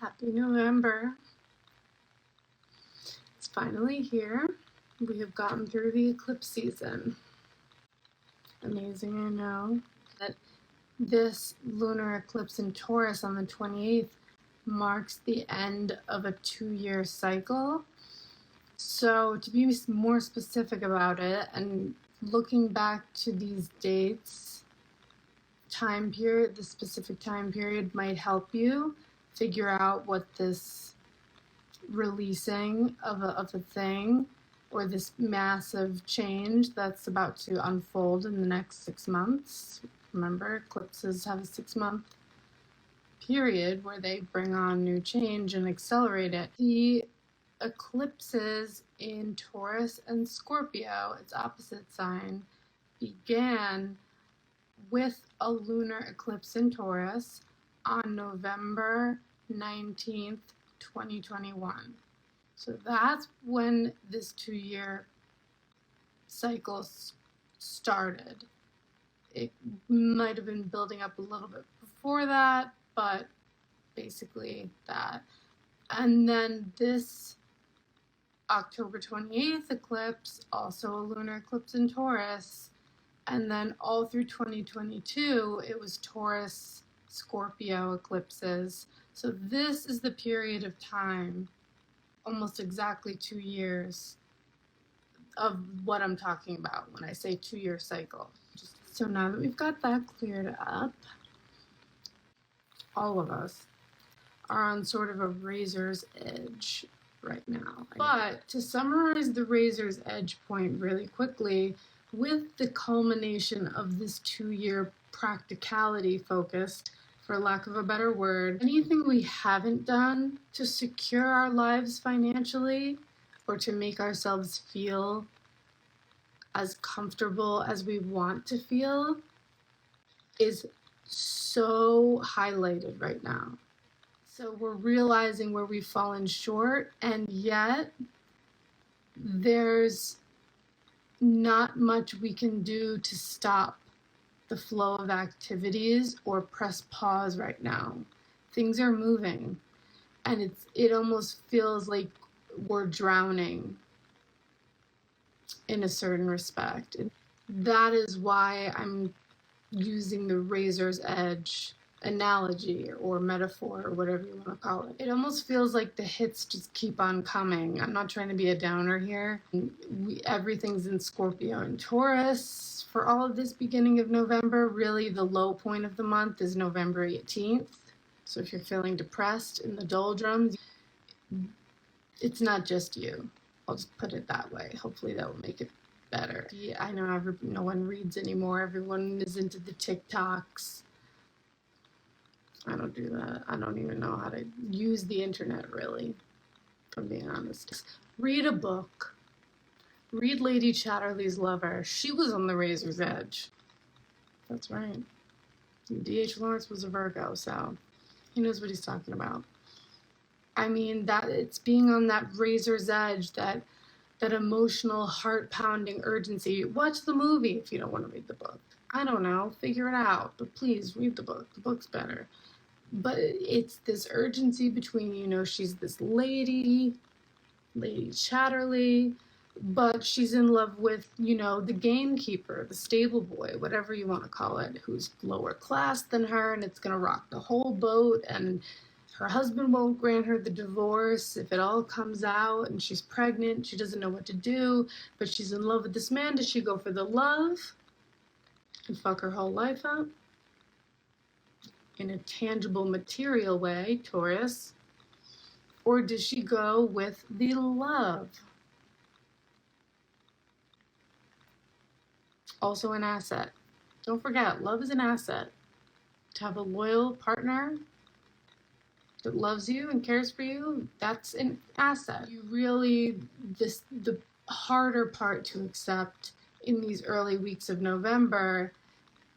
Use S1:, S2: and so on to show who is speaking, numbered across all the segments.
S1: Happy November. It's finally here. We have gotten through the eclipse season. Amazing, I know. That this lunar eclipse in Taurus on the 28th marks the end of a 2-year cycle. So to be more specific about it and looking back to these dates, the specific time period might help you figure out what this releasing of a thing or this massive change that's about to unfold in the next 6 months. Remember, eclipses have a 6-month period where they bring on new change and accelerate it. The eclipses in Taurus and Scorpio, its opposite sign, began with a lunar eclipse in Taurus on November 19th, 2021. So that's when this 2-year cycle started. It might have been building up a little bit before that, but basically that. And then this October 28th eclipse, also a lunar eclipse in Taurus, and then all through 2022, it was Taurus, Scorpio eclipses. So this is the period of time, almost exactly 2 years, of what I'm talking about when I say 2-year cycle. So now that we've got that cleared up, all of us are on sort of a razor's edge right now. But to summarize the razor's edge point really quickly, with the culmination of this 2-year practicality focused, for lack of a better word, anything we haven't done to secure our lives financially or to make ourselves feel as comfortable as we want to feel is so highlighted right now. So we're realizing where we've fallen short, and yet there's not much we can do to stop the flow of activities or press pause right now. Things are moving, and it almost feels like we're drowning in a certain respect. And that is why I'm using the razor's edge analogy or metaphor or whatever you want to call it. It almost feels like the hits just keep on coming. I'm not trying to be a downer here. Everything's in Scorpio and Taurus for all of this beginning of November. Really, the low point of the month is November 18th. So if you're feeling depressed in the doldrums, it's not just you. I'll just put it that way. Hopefully that will make it better. I know no one reads anymore. Everyone is into the TikToks. I don't do that. I don't even know how to use the internet, really, if I'm being honest. Read a book. Read Lady Chatterley's Lover. She was on the razor's edge. That's right. D.H. Lawrence was a Virgo, so he knows what he's talking about. I mean, that it's being on that razor's edge, that emotional, heart-pounding urgency. Watch the movie if you don't want to read the book. I don't know. Figure it out. But please, read the book. The book's better. But it's this urgency between, she's this Lady Chatterley, but she's in love with, the gamekeeper, the stable boy, whatever you want to call it, who's lower class than her, and it's going to rock the whole boat, and her husband won't grant her the divorce if it all comes out, and she's pregnant, she doesn't know what to do, but she's in love with this man. Does she go for the love and fuck her whole life up in a tangible, material way, Taurus? Or does she go with the love? Also an asset. Don't forget, love is an asset. To have a loyal partner that loves you and cares for you, that's an asset. The harder part to accept in these early weeks of November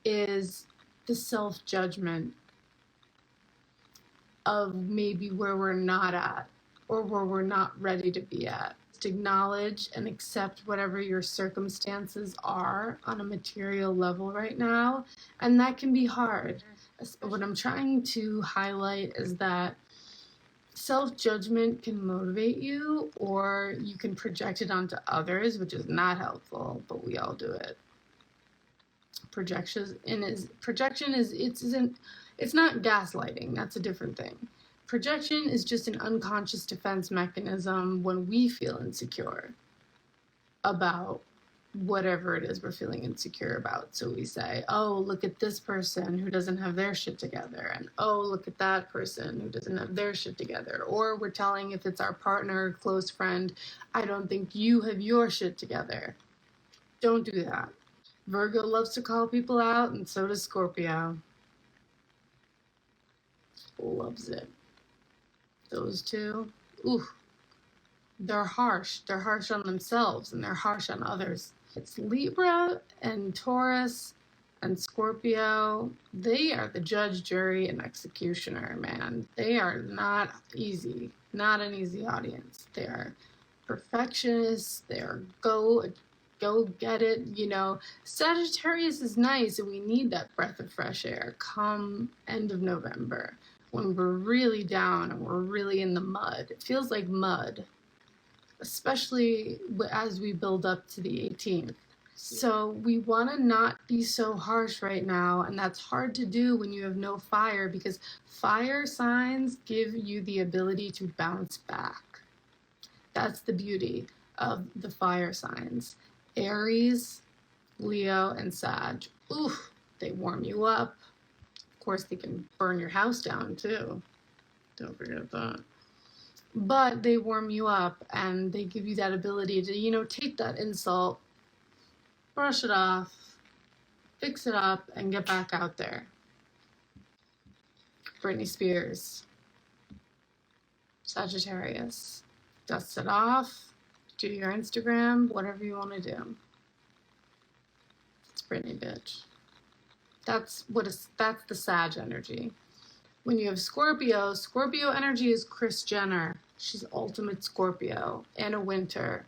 S1: is the self-judgment of maybe where we're not at or where we're not ready to be at. Just acknowledge and accept whatever your circumstances are on a material level right now, and that can be hard. What I'm trying to highlight is that self-judgment can motivate you, or you can project it onto others, which is not helpful, but we all do it. Projection is it's not gaslighting. That's a different thing. Projection is just an unconscious defense mechanism when we feel insecure about whatever it is we're feeling insecure about. So we say, oh, look at this person who doesn't have their shit together, and oh, look at that person who doesn't have their shit together. Or we're telling, if it's our partner or close friend, I don't think you have your shit together. Don't do that. Virgo loves to call people out, and so does Scorpio. Loves it. Those two, ooh, they're harsh. They're harsh on themselves, and they're harsh on others. It's Libra and Taurus and Scorpio. They are the judge, jury, and executioner, man. They are not easy. Not an easy audience. They are perfectionists. They are go get it, you know. Sagittarius is nice, and we need that breath of fresh air come end of November when we're really down and we're really in the mud. It feels like mud, especially as we build up to the 18th. So we want to not be so harsh right now, and that's hard to do when you have no fire, because fire signs give you the ability to bounce back. That's the beauty of the fire signs. Aries, Leo, and Sag. Oof, they warm you up. Of course, they can burn your house down too. Don't forget that. But they warm you up, and they give you that ability to, you know, take that insult, brush it off, fix it up, and get back out there. Britney Spears, Sagittarius. Dust it off. Do your Instagram, whatever you want to do. It's Britney, bitch. That's the Sag energy. When you have Scorpio energy is Kris Jenner. She's ultimate Scorpio. Anna Wintour,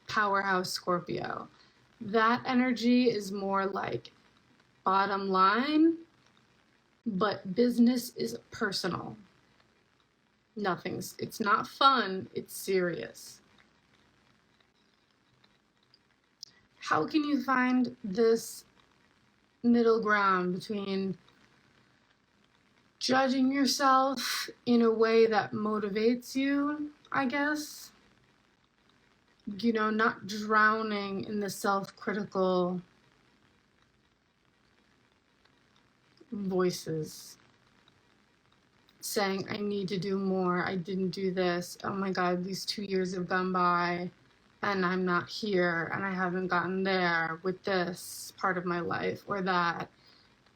S1: powerhouse Scorpio. That energy is more like bottom line, but business is personal. It's not fun, it's serious. How can you find this middle ground between judging yourself in a way that motivates you, I guess? You know, not drowning in the self-critical voices saying, I need to do more, I didn't do this, oh my God, these 2 years have gone by, and I'm not here, and I haven't gotten there with this part of my life or that,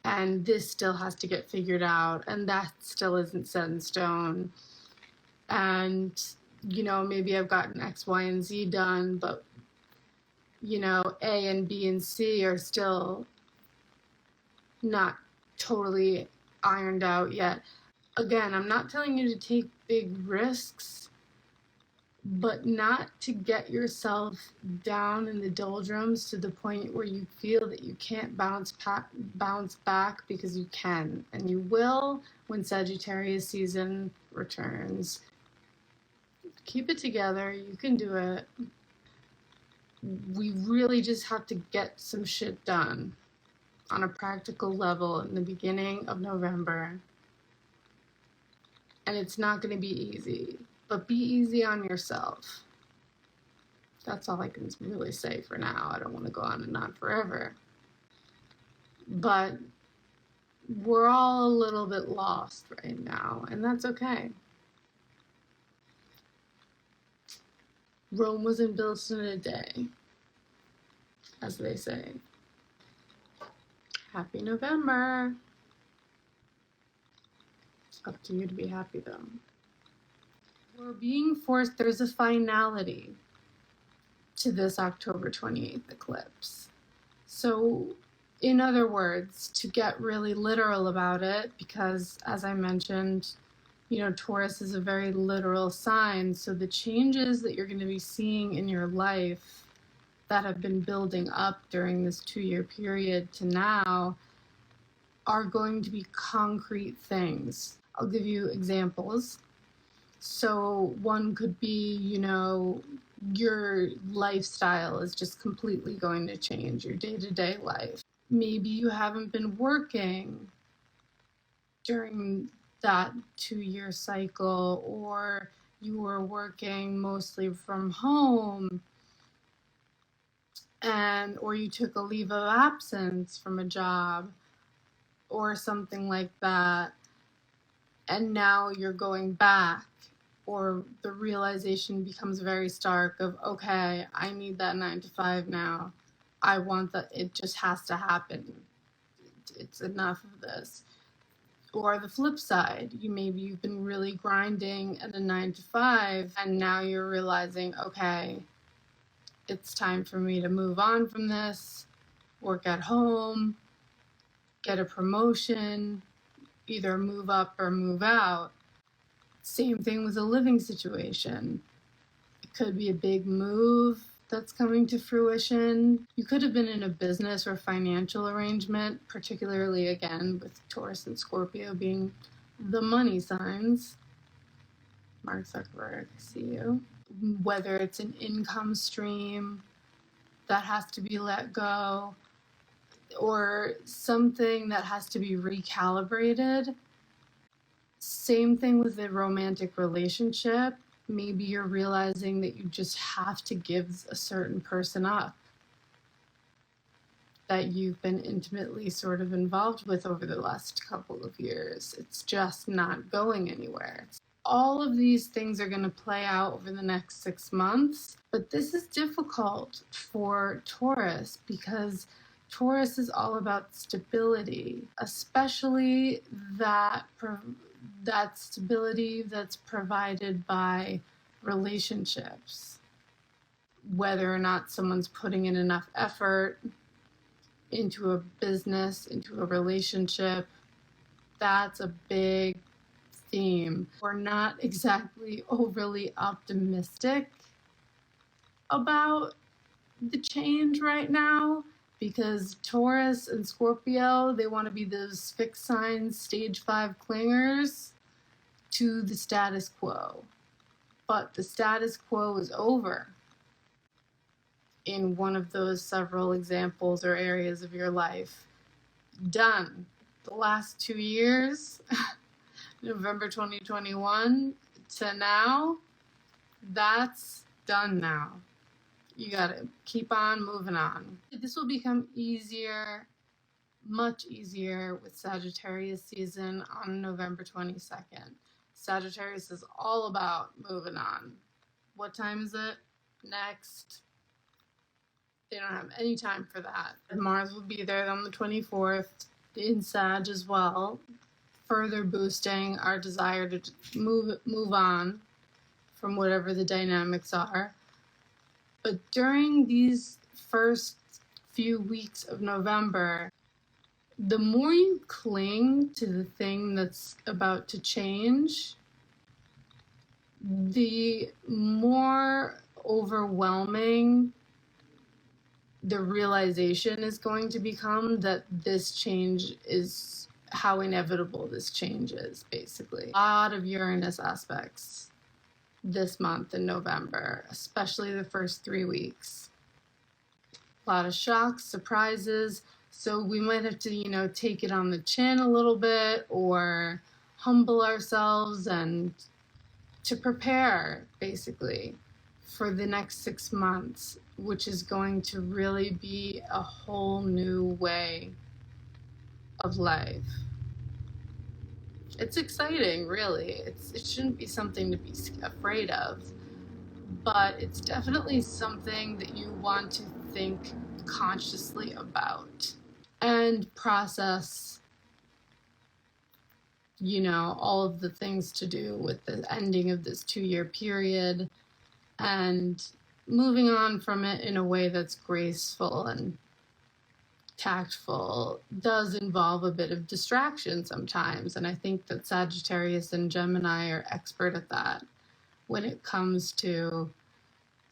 S1: and this still has to get figured out, and that still isn't set in stone, and, you know, maybe I've gotten X, Y, and Z done, but, you know, A and B and C are still not totally ironed out yet. Again, I'm not telling you to take big risks, but not to get yourself down in the doldrums to the point where you feel that you can't bounce back, because you can, and you will when Sagittarius season returns. Keep it together. You can do it. We really just have to get some shit done on a practical level in the beginning of November. And it's not going to be easy. But be easy on yourself. That's all I can really say for now. I don't want to go on and on forever. But we're all a little bit lost right now, and that's okay. Rome wasn't built in a day, as they say. Happy November. It's up to you to be happy, though. We're being forced, there's a finality to this October 28th eclipse. So, in other words, to get really literal about it, because as I mentioned, you know, Taurus is a very literal sign, so the changes that you're going to be seeing in your life that have been building up during this 2-year period to now are going to be concrete things. I'll give you examples. So one could be, you know, your lifestyle is just completely going to change, your day-to-day life. Maybe you haven't been working during that 2-year cycle, or you were working mostly from home, or you took a leave of absence from a job or something like that, and now you're going back, or the realization becomes very stark of, okay, I need that 9 to 5 now. I want that. It just has to happen. It's enough of this. Or the flip side, maybe you've been really grinding at a 9 to 5, and now you're realizing, okay, it's time for me to move on from this, work at home, get a promotion, either move up or move out. Same thing with a living situation. It could be a big move that's coming to fruition. You could have been in a business or financial arrangement, particularly again with Taurus and Scorpio being the money signs. Mark Zuckerberg, I see you. Whether it's an income stream that has to be let go, or something that has to be recalibrated. Same thing with the romantic relationship. Maybe you're realizing that you just have to give a certain person up that you've been intimately sort of involved with over the last couple of years. It's just not going anywhere. All of these things are going to play out over the next 6 months, but this is difficult for Taurus because Taurus is all about stability, especially that stability that's provided by relationships. Whether or not someone's putting in enough effort into a business, into a relationship, that's a big theme. We're not exactly overly optimistic about the change right now, because Taurus and Scorpio, they want to be those fixed signs, stage 5 clingers to the status quo. But the status quo is over in one of those several examples or areas of your life. Done. The last 2 years, November 2021 to now, that's done now. You gotta keep on moving on. This will become easier, much easier with Sagittarius season on November 22nd. Sagittarius is all about moving on. What time is it? Next. They don't have any time for that. Mars will be there on the 24th in Sag as well, further boosting our desire to move on from whatever the dynamics are. But during these first few weeks of November, the more you cling to the thing that's about to change, the more overwhelming the realization is going to become that this change is how inevitable this change is, basically. A lot of Uranus aspects this month in November, especially the first 3 weeks. A lot of shocks, surprises, so we might have to, take it on the chin a little bit or humble ourselves and to prepare, basically, for the next 6 months, which is going to really be a whole new way of life. It's exciting, really. It shouldn't be something to be afraid of, but it's definitely something that you want to think consciously about and process, all of the things to do with the ending of this 2-year period and moving on from it in a way that's graceful and tactful. Does involve a bit of distraction sometimes, and I think that Sagittarius and Gemini are expert at that when it comes to,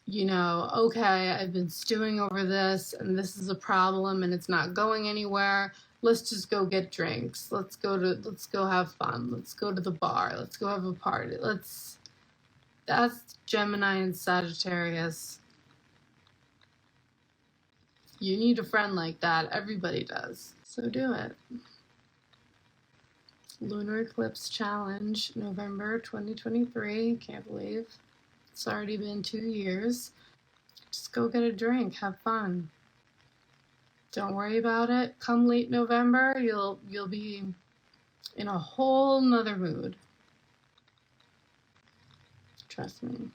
S1: okay, I've been stewing over this and this is a problem and it's not going anywhere. Let's just go get drinks. Let's go have fun. Let's go to the bar. Let's go have a party. Let's That's Gemini and Sagittarius. You need a friend like that. Everybody does. So do it. Lunar Eclipse Challenge, November 2023. Can't believe it's already been 2 years. Just go get a drink. Have fun. Don't worry about it. Come late November, you'll be in a whole nother mood. Trust me.